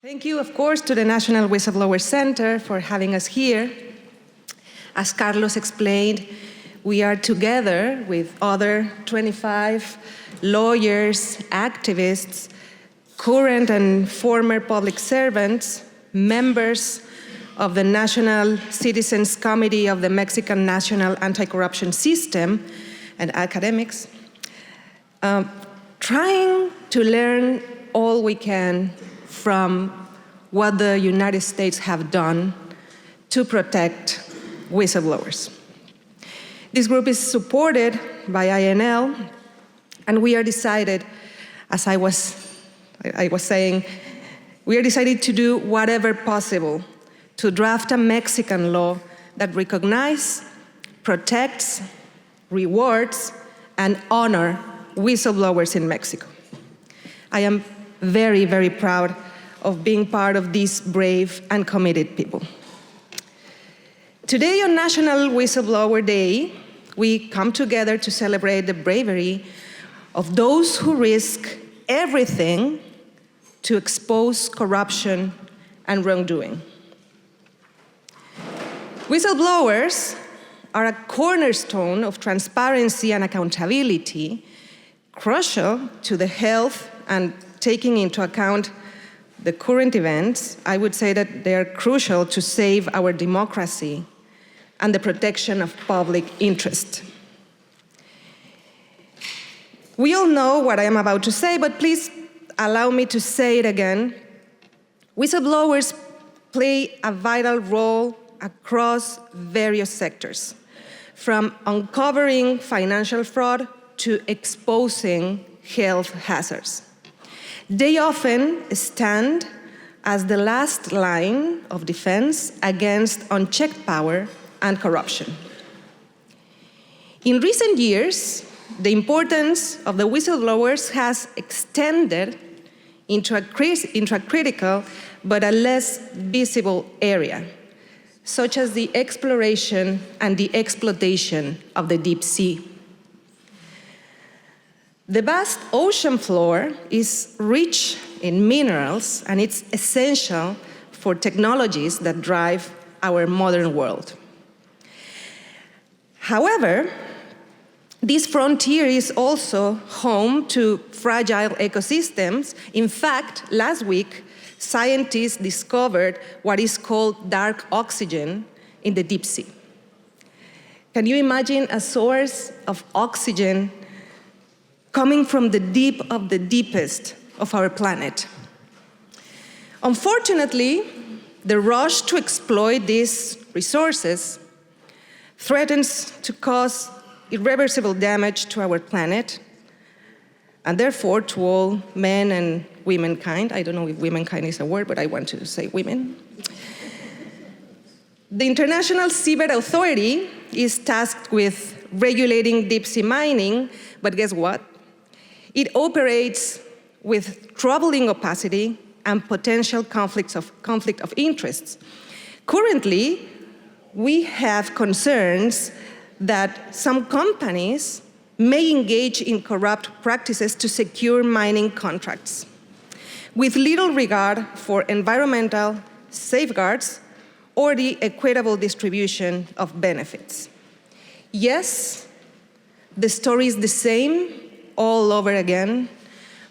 Thank you, of course, to the National Whistleblower Center for having us here. As Carlos explained, we are together with other 25 lawyers, activists, current and former public servants, members of the National Citizens Committee of the Mexican National Anticorruption System, and academics, trying to learn all we can from what the United States have done to protect whistleblowers. This group is supported by INL, and we are decided, as I was saying, we are decided to do whatever possible to draft a Mexican law that recognizes, protects, rewards, and honor whistleblowers in Mexico. I am very, very proud of being part of these brave and committed people. Today on National Whistleblower Day, we come together to celebrate the bravery of those who risk everything to expose corruption and wrongdoing. Whistleblowers are a cornerstone of transparency and accountability, crucial to the health and taking into account the current events. I would say that they are crucial to save our democracy and the protection of public interest. We all know what I am about to say, but please allow me to say it again. Whistleblowers play a vital role across various sectors, from uncovering financial fraud to exposing health hazards. They often stand as the last line of defense against unchecked power and corruption. In recent years, the importance of the whistleblowers has extended into a critical but a less visible area, such as the exploration and the exploitation of the deep sea. The vast ocean floor is rich in minerals, and it's essential for technologies that drive our modern world. However, this frontier is also home to fragile ecosystems. In fact, last week, scientists discovered what is called dark oxygen in the deep sea. Can you imagine a source of oxygen coming from the deep of the deepest of our planet? Unfortunately, the rush to exploit these resources threatens to cause irreversible damage to our planet, and therefore to all men and womankind. I don't know if womankind is a word, but I want to say women. The International Seabed Authority is tasked with regulating deep sea mining, but guess what? It operates with troubling opacity and potential conflict of interests. Currently, we have concerns that some companies may engage in corrupt practices to secure mining contracts, with little regard for environmental safeguards or the equitable distribution of benefits. Yes, the story is the same all over again: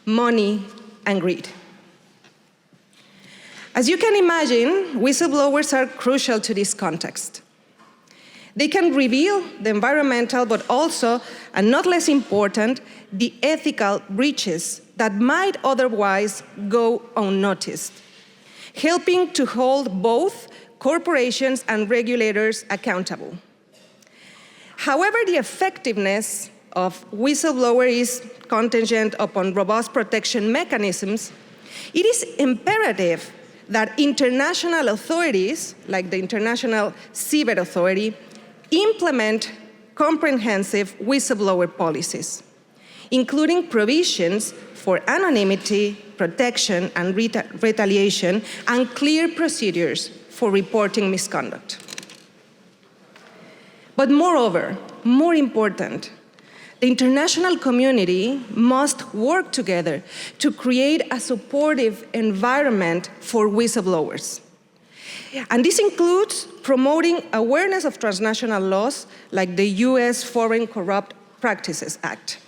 money and greed. As you can imagine, whistleblowers are crucial to this context. They can reveal the environmental, but also, and not less important, the ethical breaches that might otherwise go unnoticed, helping to hold both corporations and regulators accountable. However, the effectiveness of whistleblower is contingent upon robust protection mechanisms. It is imperative that international authorities, like the International Seabed Authority, implement comprehensive whistleblower policies, including provisions for anonymity, protection, and retaliation, and clear procedures for reporting misconduct. But moreover, more important, The international community must work together to create a supportive environment for whistleblowers. And this includes promoting awareness of transnational laws like the US Foreign Corrupt Practices Act,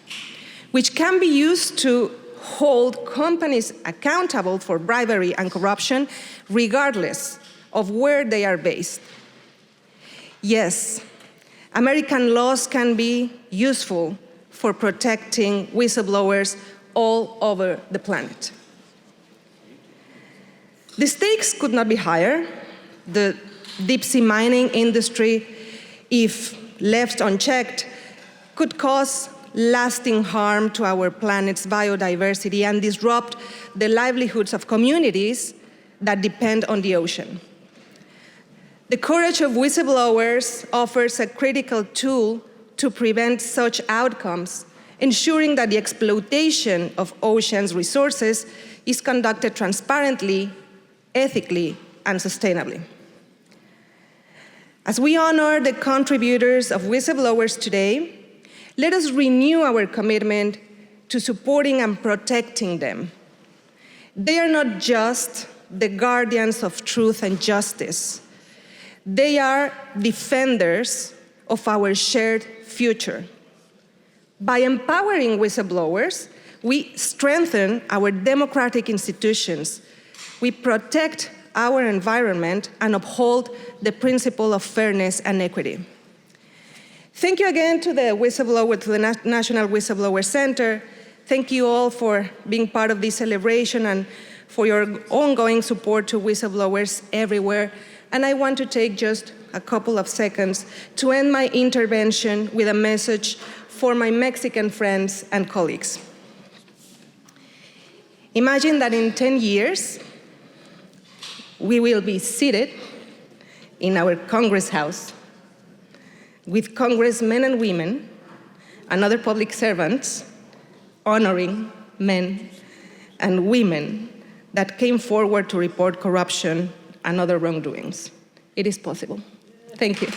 which can be used to hold companies accountable for bribery and corruption regardless of where they are based. Yes, American laws can be useful for protecting whistleblowers all over the planet. The stakes could not be higher. The deep-sea mining industry, if left unchecked, could cause lasting harm to our planet's biodiversity and disrupt the livelihoods of communities that depend on the ocean. The courage of whistleblowers offers a critical tool to prevent such outcomes, ensuring that the exploitation of ocean's resources is conducted transparently, ethically, and sustainably. As we honor the contributors of whistleblowers today, let us renew our commitment to supporting and protecting them. They are not just the guardians of truth and justice. They are defenders of our shared future. By empowering whistleblowers, we strengthen our democratic institutions, we protect our environment, and uphold the principle of fairness and equity. Thank you again to the National Whistleblower Center. Thank you all for being part of this celebration and for your ongoing support to whistleblowers everywhere. And I want to take just a couple of seconds to end my intervention with a message for my Mexican friends and colleagues. Imagine that in 10 years, we will be seated in our Congress House with congressmen and women and other public servants honoring men and women that came forward to report corruption and other wrongdoings. It is possible. Thank you.